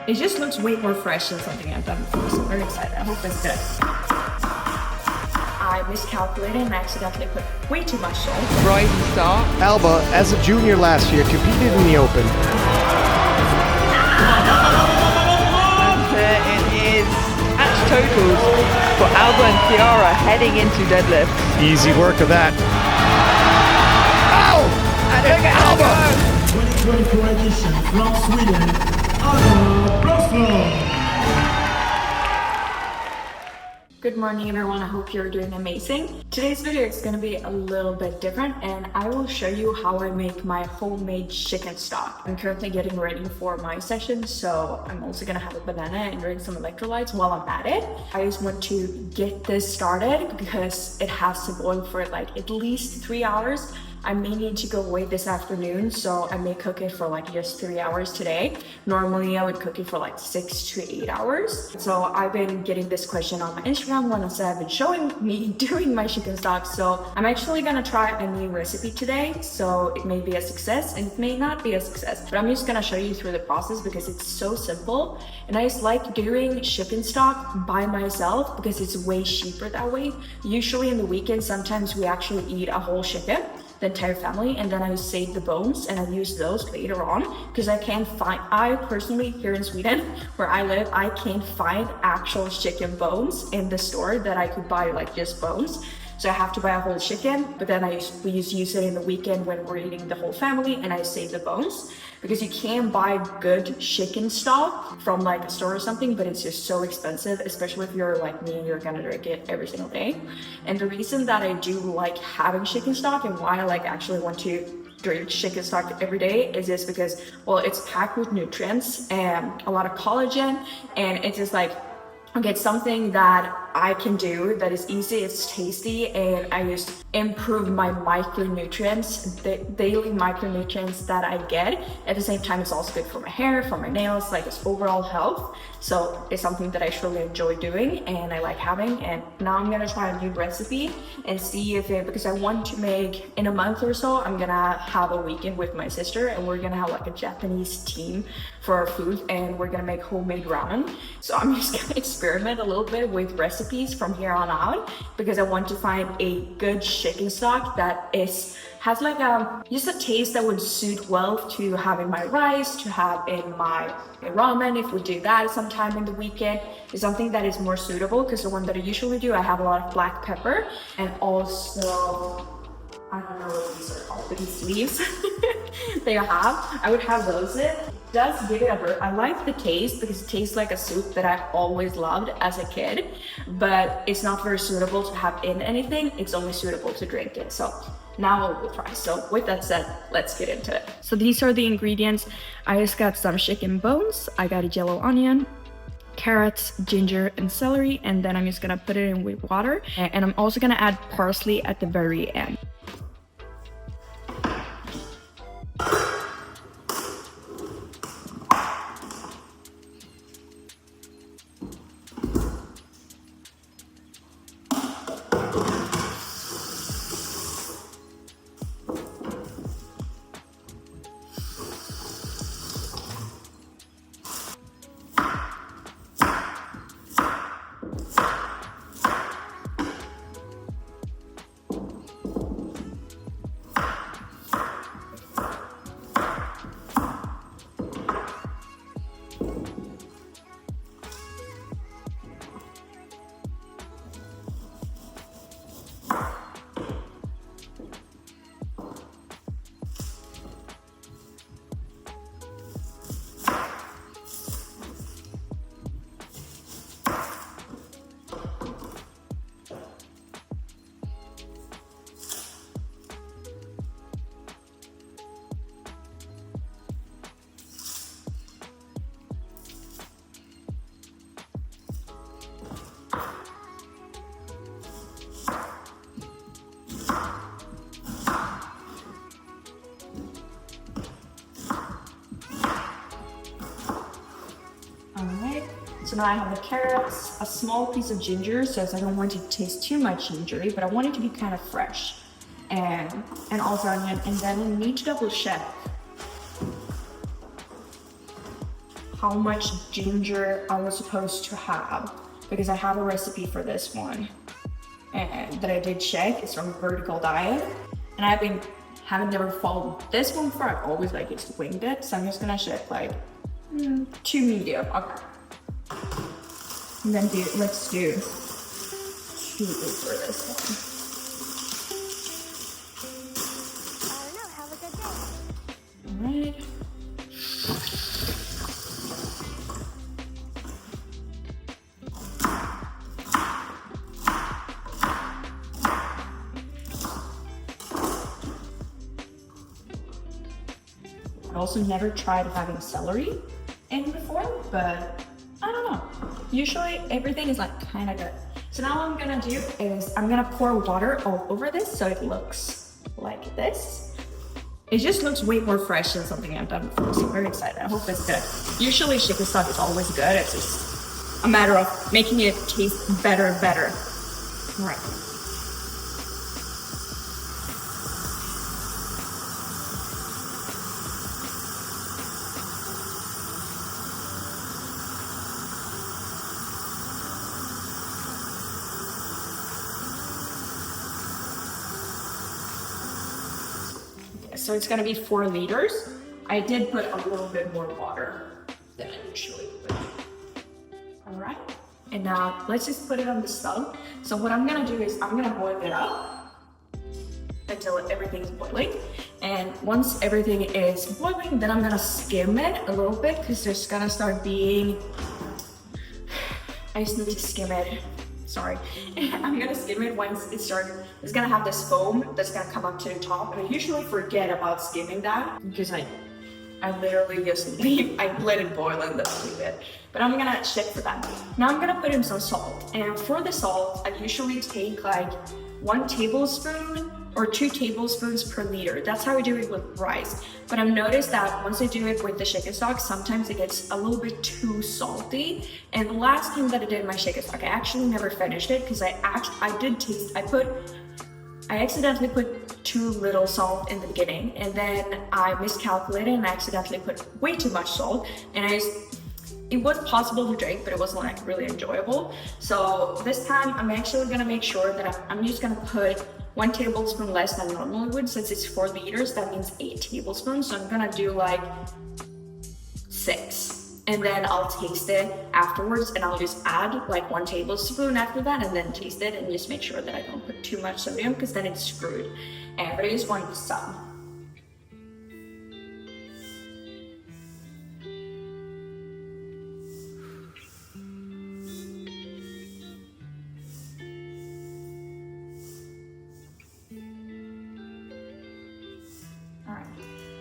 it just looks way more fresh than something I've done before, so I'm very excited. I hope it's good. I miscalculated and accidentally put way too much salt. Rising star. Alba, as a junior last year, competed in the Open. And it is match totals for Alba and Chiara heading into deadlift. Easy work of that. Ow! And look at Alba! 2024 edition from Sweden, Alba Boström. Good morning everyone, I hope you're doing amazing. Today's video is going to be a little bit different and I will show you how I make my homemade chicken stock. I'm currently getting ready for my session, so I'm also going to have a banana and drink some electrolytes while I'm at it. I just want to get this started because it has to boil for like at least 3 hours. I may need to go away this afternoon, so I may cook it for like just 3 hours today. Normally I would cook it for like 6 to 8 hours. So I've been getting this question on my Instagram when I've been showing me doing my chicken stock. So I'm actually gonna try a new recipe today. So it may be a success and it may not be a success, but I'm just gonna show you through the process because it's so simple. And I just like doing chicken stock by myself because it's way cheaper that way. Usually in the weekend, sometimes we actually eat a whole chicken, the entire family, and then I save the bones and I use those later on because I personally here in Sweden where I live, I can't find actual chicken bones in the store that I could buy like just bones. So I have to buy a whole chicken, but then we use it in the weekend when we're eating the whole family and I save the bones because you can buy good chicken stock from like a store or something, but it's just so expensive, especially if you're like me and you're gonna drink it every single day. And the reason that I do like having chicken stock and why I like actually want to drink chicken stock every day is just because, well, it's packed with nutrients and a lot of collagen, and it's just like, okay, it's something that I can do that is easy, it's tasty, and I just improve my micronutrients, the daily micronutrients that I get. At the same time, it's also good for my hair, for my nails, like it's overall health. So it's something that I truly enjoy doing and I like having. And now I'm gonna try a new recipe and see if because I want to make, in a month or so, I'm gonna have a weekend with my sister and we're gonna have like a Japanese team for our food and we're gonna make homemade ramen. So I'm just gonna experiment a little bit with recipes from here on out because I want to find a good chicken stock that has like just a taste that would suit well to have in my rice, to have in my ramen. If we do that sometime in the weekend, is something that is more suitable because the one that I usually do, I have a lot of black pepper and also I don't know what these are called, but these leaves I would have those in. It does give it I like the taste because it tastes like a soup that I've always loved as a kid, but it's not very suitable to have in anything. It's only suitable to drink it. So now we'll try. So with that said, let's get into it. So these are the ingredients. I just got some chicken bones. I got a yellow onion, carrots, ginger, and celery, and then I'm just gonna put it in with water. And I'm also gonna add parsley at the very end. So now I have the carrots, a small piece of ginger, so I don't want it to taste too much gingery, but I want it to be kind of fresh. And also onion, and then we need to double check how much ginger I was supposed to have, because I have a recipe for this one and that I did check. It's from Vertical Diet, and haven't never followed this one before. I always like just winged it, so I'm just gonna check like 2 medium. Okay, and then let's do 2 for this one. Alright. I also never tried having celery in before, but I don't know. Usually everything is like kind of good. So now what I'm gonna do is I'm gonna pour water all over this so it looks like this. It just looks way more fresh than something I've done before, so I'm very excited. I hope it's good. Usually chicken stock is always good. It's just a matter of making it taste better and better. All right. So it's gonna be 4 liters. I did put a little bit more water than I usually put. All right, and now let's just put it on the stove. So what I'm gonna do is I'm gonna boil it up until everything's boiling. And once everything is boiling, then I'm gonna skim it a little bit because there's gonna start being, I just need to skim it. Sorry, I'm gonna skim it once it starts. It's gonna have this foam that's gonna come up to the top, and I usually forget about skimming that because I literally just let it boil and then leave it. But I'm gonna check for that. Now I'm gonna put in some salt, and for the salt, I usually take like 1 tablespoon or 2 tablespoons per liter. That's how I do it with rice. But I've noticed that once I do it with the chicken stock, sometimes it gets a little bit too salty. And the last time that I did my chicken stock, I actually never finished it because I accidentally put too little salt in the beginning, and then I miscalculated and I accidentally put way too much salt, and it was possible to drink, but it wasn't like really enjoyable. So this time I'm actually gonna make sure that I'm just gonna put 1 tablespoon less than I normally would. Since it's 4 liters, that means 8 tablespoons. So I'm gonna do like 6, and then I'll taste it afterwards, and I'll just add like 1 tablespoon after that, and then taste it and just make sure that I don't put too much sodium because then it's screwed. But I just want some.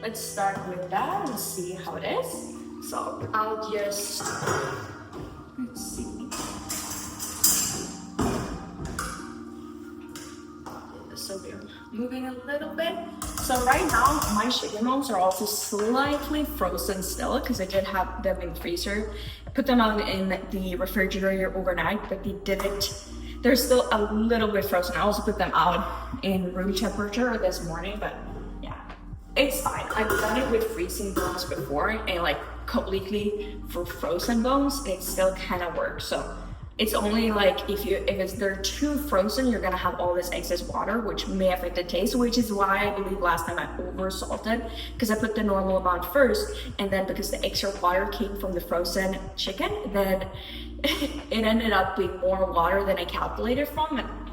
Let's start with that and see how it is. So I'll just, let's see. The sodium moving a little bit. So right now my chicken bones are also slightly frozen still because I did have them in the freezer. I put them out in the refrigerator overnight, but they're still a little bit frozen. I also put them out in room temperature this morning, but it's fine. I've done it with freezing bones before, and like completely for frozen bones, it still kind of works. So it's only like if they're too frozen, you're gonna have all this excess water, which may affect the taste. Which is why I believe last time I over salted, because I put the normal amount first, and then because the extra water came from the frozen chicken, then it ended up being more water than I calculated from.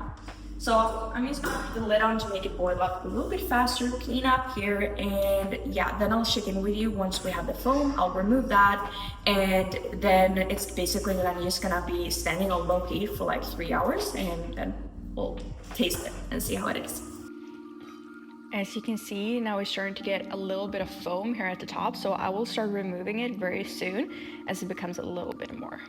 So I'm just gonna put the lid on to make it boil up a little bit faster, clean up here, and yeah, then I'll check in with you once we have the foam. I'll remove that, and then it's basically that I'm just gonna be standing on low heat for like 3 hours, and then we'll taste it and see how it is. As you can see, now it's starting to get a little bit of foam here at the top, so I will start removing it very soon as it becomes a little bit more.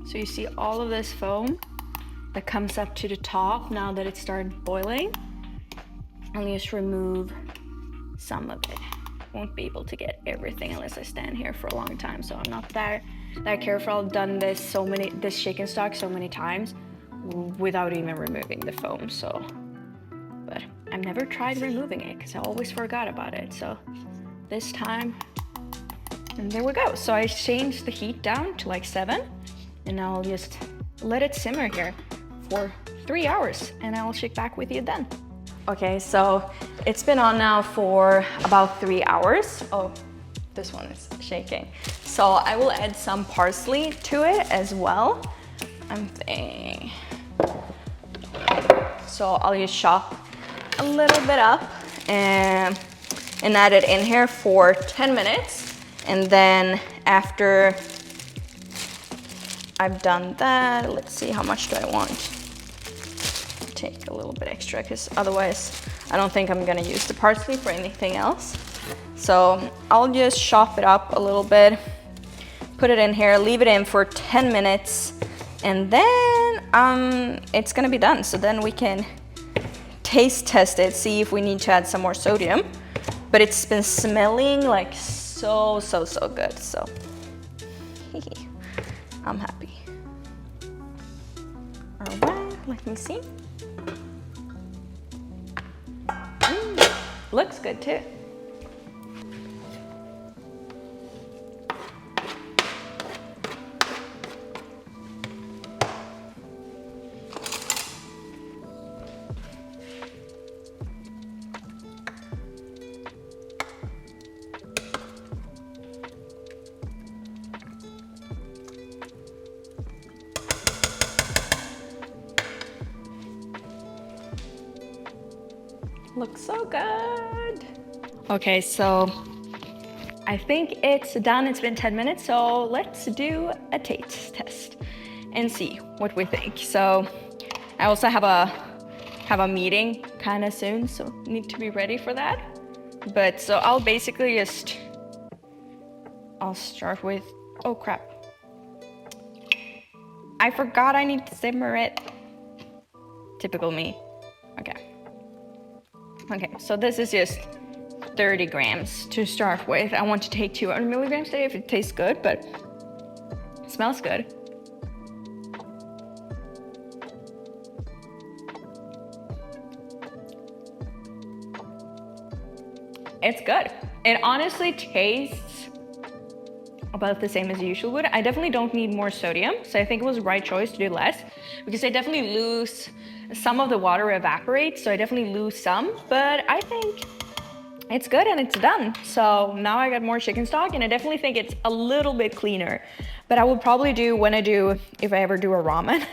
So you see all of this foam that comes up to the top now that it started boiling. I'll just remove some of it. won't be able to get everything unless I stand here for a long time. So I'm not that careful. I've done this chicken stock so many times without even removing the foam. So, but I've never tried removing it because I always forgot about it. So this time, and there we go. So I changed the heat down to like 7, and now I'll just let it simmer here for 3 hours, and I'll check back with you then. Okay, so it's been on now for about 3 hours. Oh, this one is shaking. So I will add some parsley to it as well. I'm thinking. So I'll just chop a little bit up and add it in here for 10 minutes. And then after I've done that, let's see, how much do I want? Take a little bit extra, because otherwise I don't think I'm gonna use the parsley for anything else. So I'll just chop it up a little bit, put it in here, leave it in for 10 minutes, and then it's gonna be done. So then we can taste test it, see if we need to add some more sodium. But it's been smelling like so good, so I'm happy. All right, let me see. Looks good too. Looks so good. Okay, so I think it's done. It's been 10 minutes, so let's do a taste test and see what we think. So I also have a meeting kind of soon, so need to be ready for that. But so I'll basically I'll start with, oh crap. I forgot I need to simmer it. Typical me. Okay, so this is just 30 grams to start with. I want to take 200 milligrams today if it tastes good, but it smells good. It's good. It honestly tastes about the same as it usually would. I definitely don't need more sodium, so I think it was the right choice to do less, because I definitely lose some of the water evaporates, so I definitely lose some, but I think it's good and it's done. So now I got more chicken stock, and I definitely think it's a little bit cleaner. But I would probably do, if I ever do a ramen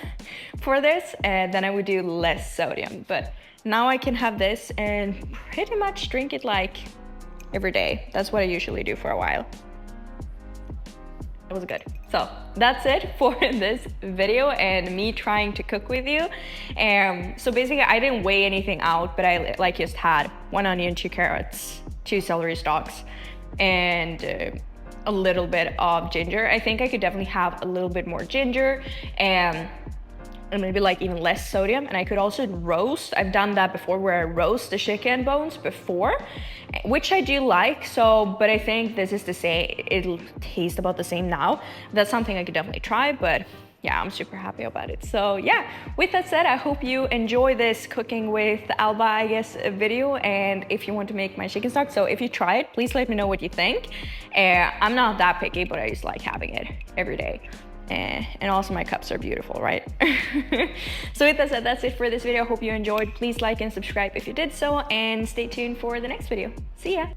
for this, and then I would do less sodium. But now I can have this and pretty much drink it like every day. That's what I usually do for a while. It was good. So that's it for this video and me trying to cook with you. So basically I didn't weigh anything out, but I just had 1 onion, 2 carrots, 2 celery stalks, and a little bit of ginger. I think I could definitely have a little bit more ginger and maybe like even less sodium. And I could also roast. I've done that before, where I roast the chicken bones before, which I do like. So, but I think this is the same. It'll taste about the same now. That's something I could definitely try, but yeah, I'm super happy about it. So yeah, with that said, I hope you enjoy this cooking with Alba, I guess, video. And if you want to make my chicken stock, so if you try it, please let me know what you think. I'm not that picky, but I just like having it every day. And also my cups are beautiful, right? So with that said, that's it for this video. Hope you enjoyed. Please like and subscribe if you did so, and stay tuned for the next video. See ya.